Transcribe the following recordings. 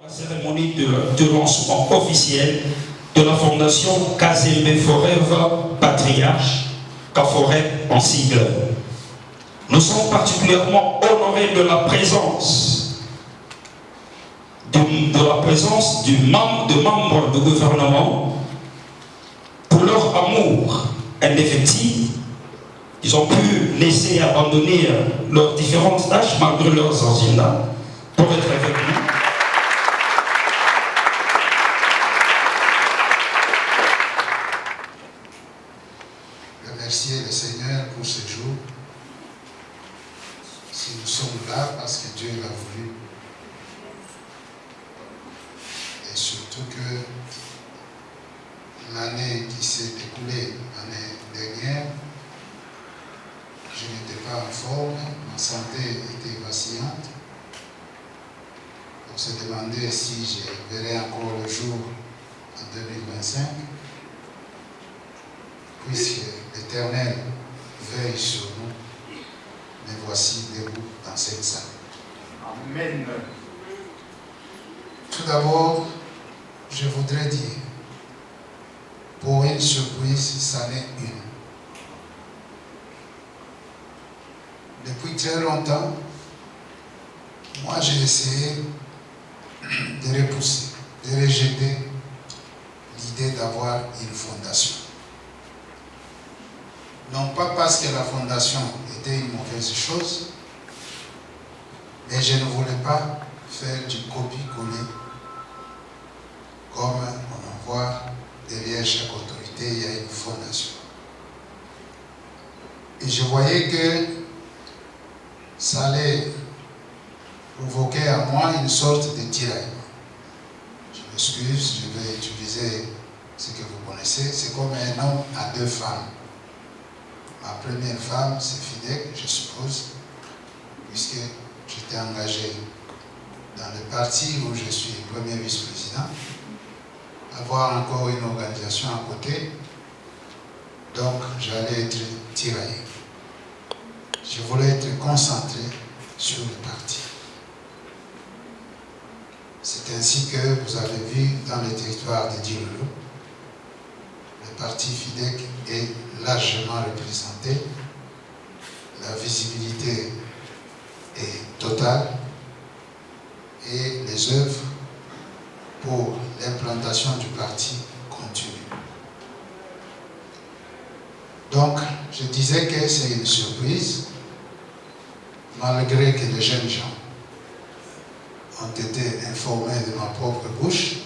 Cérémonie de lancement officiel de la fondation Kazembe Forever Patriarche, Kaforeb en sigle. Nous sommes particulièrement honorés de la présence de membres du gouvernement pour leur amour indéfectible. Ils ont pu laisser abandonner leurs différentes tâches malgré leurs agendas pour être avec nous. Remercier le Seigneur pour ce jour. Si nous sommes là, parce que Dieu l'a voulu. Et surtout que l'année qui s'est écoulée, l'année dernière, je n'étais pas en forme, ma santé était vacillante. On se demandait si je verrais encore le jour en 2025, puisque l'Éternel veille sur nous. Mais voici debout dans cette salle. Amen. Tout d'abord, je voudrais dire, pour une surprise, ça n'est une. Depuis très longtemps, moi j'ai essayé de repousser, de rejeter l'idée d'avoir une fondation. Non pas parce que la fondation était une mauvaise chose, mais je ne voulais pas faire du copie-coller. Comme on en voit derrière chaque autorité, il y a une fondation. Et je voyais que ça allait provoquer à moi une sorte de tiraillement. Je m'excuse, je vais utiliser ce que vous connaissez. C'est comme un homme à deux femmes. Ma première femme, c'est Fidek, je suppose, puisque j'étais engagé dans le parti où je suis premier vice-président, avoir encore une organisation à côté, donc j'allais être tiraillé. Je voulais être concentré sur le parti. C'est ainsi que vous avez vu dans le territoire de Diouloulou, le parti Fidek est largement représenté, la visibilité est totale et les œuvres pour l'implantation du parti continuent. Donc, je disais que c'est une surprise, malgré que les jeunes gens ont été informés de ma propre bouche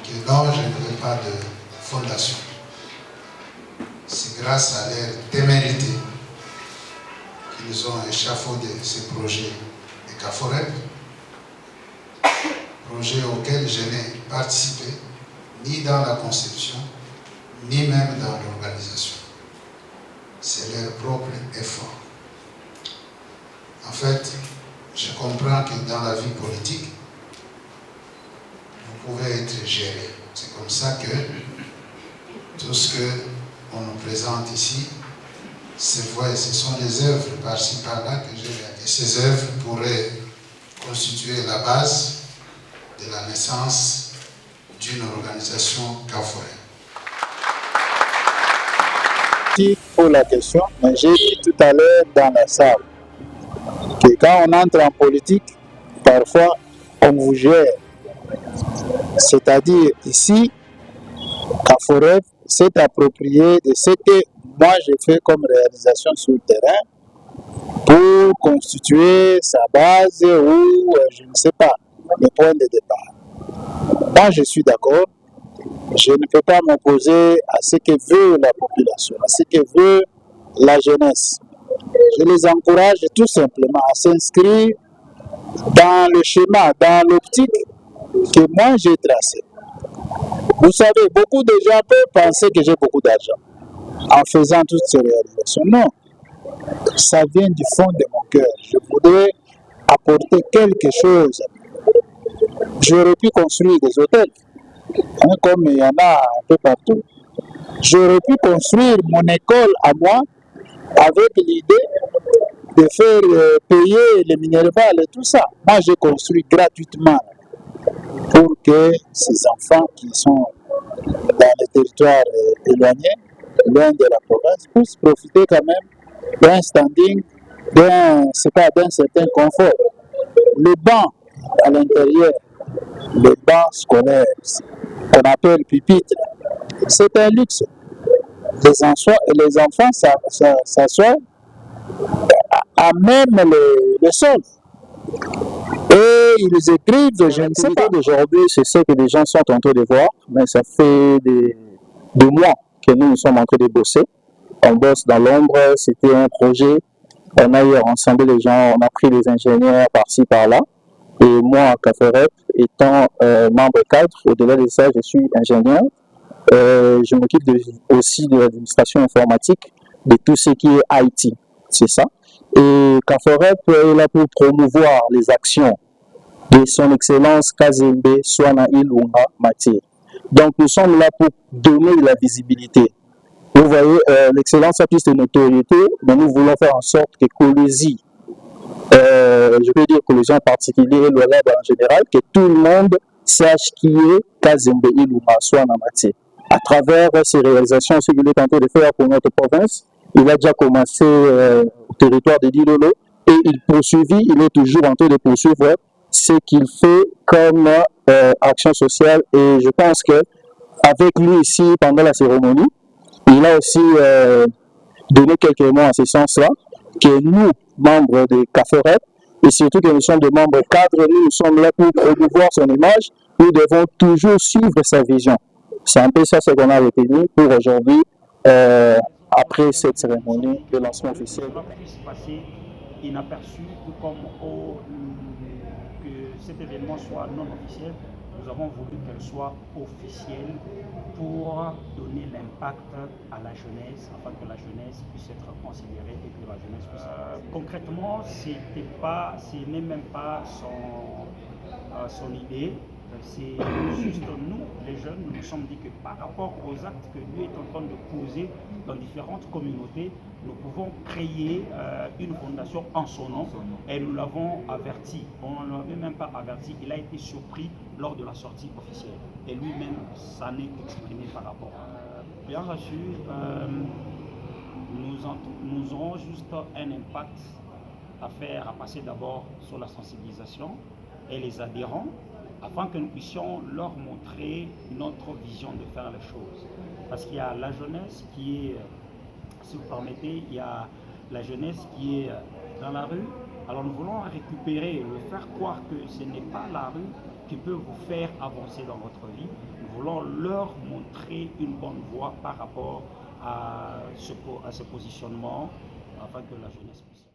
que non, je n'avais pas de fondation. C'est grâce à leur témérité qu'ils ont échafaudé ces projets de Kaforeb, projets auxquels je n'ai participé ni dans la conception, ni même dans l'organisation. C'est leur propre effort. En fait, je comprends que dans la vie politique, vous pouvez être géré. C'est comme ça que tout ce qu'on nous présente ici, ce sont des œuvres par-ci par-là que j'ai réalisées. Ces œuvres pourraient constituer la base de la naissance d'une organisation Kaforeb. Merci pour la question, mais j'ai dit tout à l'heure dans la salle que quand on entre en politique, parfois on vous gère. C'est-à-dire ici, Kaforeb s'est approprié de ce que moi j'ai fait comme réalisation sur le terrain pour constituer sa base ou je ne sais pas, le point de départ. Moi je suis d'accord, je ne peux pas m'opposer à ce que veut la population, à ce que veut la jeunesse. Je les encourage tout simplement à s'inscrire dans le schéma, dans l'optique que moi j'ai tracé. Vous savez, beaucoup de gens peuvent penser que j'ai beaucoup d'argent en faisant toutes ces réalisations. Non, ça vient du fond de mon cœur. Je voudrais apporter quelque chose. J'aurais pu construire des hôtels, comme il y en a un peu partout. J'aurais pu construire mon école à moi avec l'idée de faire payer les minérales et tout ça. Moi, j'ai construit gratuitement. pour que ces enfants qui sont dans les territoires éloignés, loin de la province, puissent profiter quand même d'un standing, d'un certain confort. Les bancs à l'intérieur, les bancs scolaires, qu'on appelle pupitres, c'est un luxe. Les enfants s'assoient à même le sol. Et ils écrivent, je ne sais pas. D'aujourd'hui, c'est ce que les gens sont en train de voir, mais ça fait des mois que nous sommes en train de bosser. On bosse dans l'ombre, c'était un projet. On a eu ensemble les gens, on a pris les ingénieurs par-ci, par-là. Et moi, Kaferep, étant membre cadre, au-delà de ça, je suis ingénieur. Je m'occupe aussi de l'administration informatique, de tout ce qui est IT. C'est ça. Et Kaferep est là pour promouvoir les actions de son Excellence Kazembe Swana Ilunga Maté. Donc nous sommes là pour donner de la visibilité. Vous voyez, l'excellence a plus de notoriété, mais nous voulons faire en sorte que Colosi, je peux dire Colosi en particulier, et le Lab en général, que tout le monde sache qui est Kazembe Ilunga Swana Maté. À travers ses réalisations, ce qu'il est en train de faire pour notre province, il a déjà commencé au territoire de Dilolo et il est toujours en train de poursuivre ce qu'il fait comme action sociale. Et je pense que avec lui ici, pendant la cérémonie, il a aussi donné quelques mots en ce sens-là, que nous, membres de Kaferep, et surtout que nous sommes des membres cadres, nous sommes là pour promouvoir son image, nous devons toujours suivre sa vision. C'est un peu ça ce qu'on a retenu pour aujourd'hui, après cette cérémonie de lancement officiel. Puisse passer inaperçu, tout comme que cet événement soit non officiel, nous avons voulu qu'elle soit officielle pour donner l'impact à la jeunesse, afin que la jeunesse puisse être considérée et que la jeunesse puisse être... Concrètement, ce n'est même pas son idée. C'est juste nous, les jeunes, nous nous sommes dit que par rapport aux actes que lui est en train de poser dans différentes communautés, nous pouvons créer une fondation en son nom et nous l'avons averti. On ne l'avait même pas averti, il a été surpris lors de la sortie officielle et lui-même s'en est exprimé par rapport. Bien reçu, nous aurons juste un impact à faire, à passer d'abord sur la sensibilisation et les adhérents, afin que nous puissions leur montrer notre vision de faire les choses. Parce qu'il y a la jeunesse qui est, si vous permettez, il y a la jeunesse qui est dans la rue. Alors nous voulons récupérer, faire croire que ce n'est pas la rue qui peut vous faire avancer dans votre vie. Nous voulons leur montrer une bonne voie par rapport à ce positionnement, afin que la jeunesse puisse...